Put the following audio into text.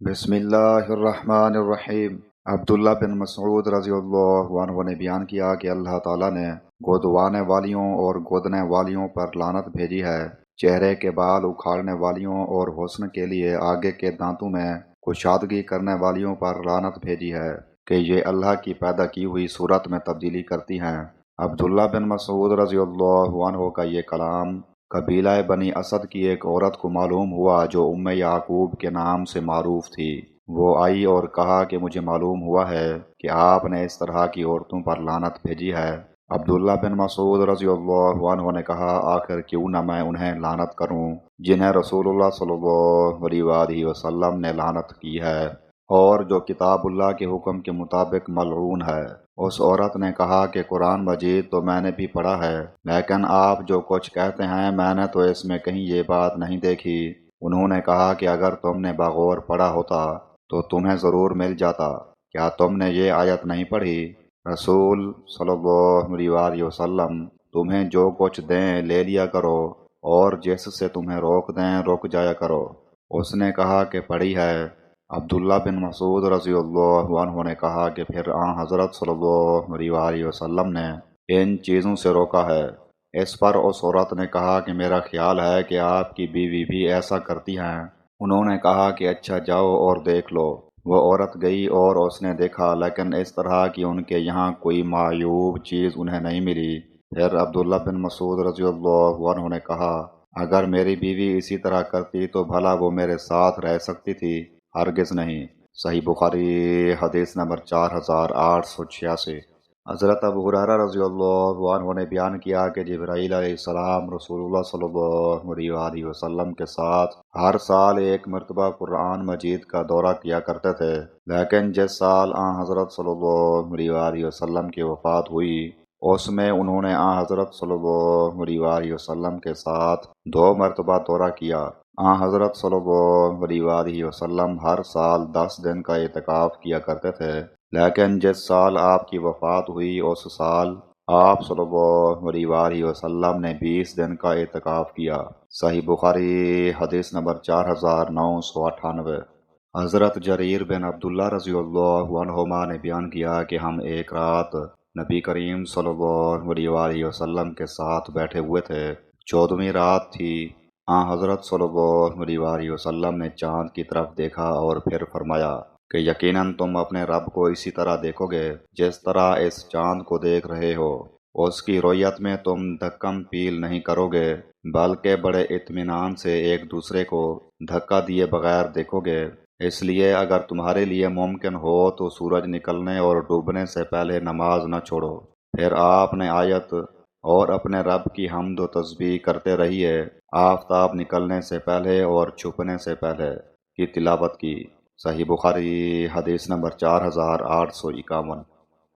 بسم اللہ الرحمن الرحیم۔ عبداللہ بن مسعود رضی اللہ عنہ نے بیان کیا کہ اللہ تعالیٰ نے گودوانے والیوں اور گودنے والیوں پر لعنت بھیجی ہے، چہرے کے بال اکھاڑنے والیوں اور حسن کے لیے آگے کے دانتوں میں کشادگی کرنے والیوں پر لعنت بھیجی ہے کہ یہ اللہ کی پیدا کی ہوئی صورت میں تبدیلی کرتی ہیں۔ عبداللہ بن مسعود رضی اللہ عنہ کا یہ کلام قبیلہ بنی اسد کی ایک عورت کو معلوم ہوا جو ام یعقوب کے نام سے معروف تھی۔ وہ آئی اور کہا کہ مجھے معلوم ہوا ہے کہ آپ نے اس طرح کی عورتوں پر لعنت بھیجی ہے۔ عبداللہ بن مسعود رضی اللہ عنہ نے کہا، آخر کیوں نہ میں انہیں لعنت کروں جنہیں رسول اللہ صلی اللہ علیہ وآلہ وسلم نے لعنت کی ہے اور جو کتاب اللہ کے حکم کے مطابق ملعون ہے۔ اس عورت نے کہا کہ قرآن مجید تو میں نے بھی پڑھا ہے، لیکن آپ جو کچھ کہتے ہیں میں نے تو اس میں کہیں یہ بات نہیں دیکھی۔ انہوں نے کہا کہ اگر تم نے بغور پڑھا ہوتا تو تمہیں ضرور مل جاتا۔ کیا تم نے یہ آیت نہیں پڑھی؟ رسول صلی اللہ علیہ وآلہ وسلم تمہیں جو کچھ دیں لے لیا کرو اور جس سے تمہیں روک دیں رک جایا کرو۔ اس نے کہا کہ پڑھی ہے۔ عبداللہ بن مسعود رضی اللہ عنہ نے کہا کہ پھر حضرت صلی اللہ علیہ وآلہ وسلم نے ان چیزوں سے روکا ہے۔ اس پر اس عورت نے کہا کہ میرا خیال ہے کہ آپ کی بیوی بھی ایسا کرتی ہیں۔ انہوں نے کہا کہ اچھا جاؤ اور دیکھ لو۔ وہ عورت گئی اور اس نے دیکھا، لیکن اس طرح کی ان کے یہاں کوئی معیوب چیز انہیں نہیں ملی۔ پھر عبداللہ بن مسعود رضی اللہ عنہ نے کہا، اگر میری بیوی اسی طرح کرتی تو بھلا وہ میرے ساتھ رہ سکتی تھی؟ ہرگز نہیں۔ صحیح بخاری حدیث نمبر 4886۔ حضرت ابو ہریرہ رضی اللہ عنہ نے بیان کیا کہ جبرائیل علیہ السلام رسول اللہ صلی اللہ علیہ وآلہ وسلم کے ساتھ ہر سال ایک مرتبہ قرآن مجید کا دورہ کیا کرتے تھے، لیکن جس سال حضرت صلی اللہ علیہ وآلہ وسلم کی وفات ہوئی اس میں انہوں نے حضرت صلی اللہ علیہ وآلہ وسلم کے ساتھ 2 مرتبہ دورہ کیا۔ حضرت صلی اللہ علیہ وآلہ وسلم ہر سال 10 دن کا اعتکاف کیا کرتے تھے، لیکن جس سال آپ کی وفات ہوئی اس سال آپ صلی اللہ علیہ وآلہ وسلم نے 20 دن کا اعتکاف کیا۔ صحیح بخاری حدیث نمبر 4998۔ حضرت جریر بن عبداللہ رضی اللہ عنہما نے بیان کیا کہ ہم ایک رات نبی کریم صلی اللہ علیہ وآلہ وسلم کے ساتھ بیٹھے ہوئے تھے۔ 14ویں رات تھی۔ حضرت صلی اللہ علیہ وآلہ وسلم نے چاند کی طرف دیکھا اور پھر فرمایا کہ یقیناً تم اپنے رب کو اسی طرح دیکھو گے جس طرح اس چاند کو دیکھ رہے ہو۔ اس کی رؤیت میں تم دھکم پیل نہیں کرو گے بلکہ بڑے اطمینان سے ایک دوسرے کو دھکا دیے بغیر دیکھو گے۔ اس لیے اگر تمہارے لیے ممکن ہو تو سورج نکلنے اور ڈوبنے سے پہلے نماز نہ چھوڑو۔ پھر آپ نے آیت اور اپنے رب کی حمد و تسبیح کرتے رہیے آفتاب نکلنے سے پہلے اور چھپنے سے پہلے کی تلاوت کی۔ صحیح بخاری حدیث نمبر 4851۔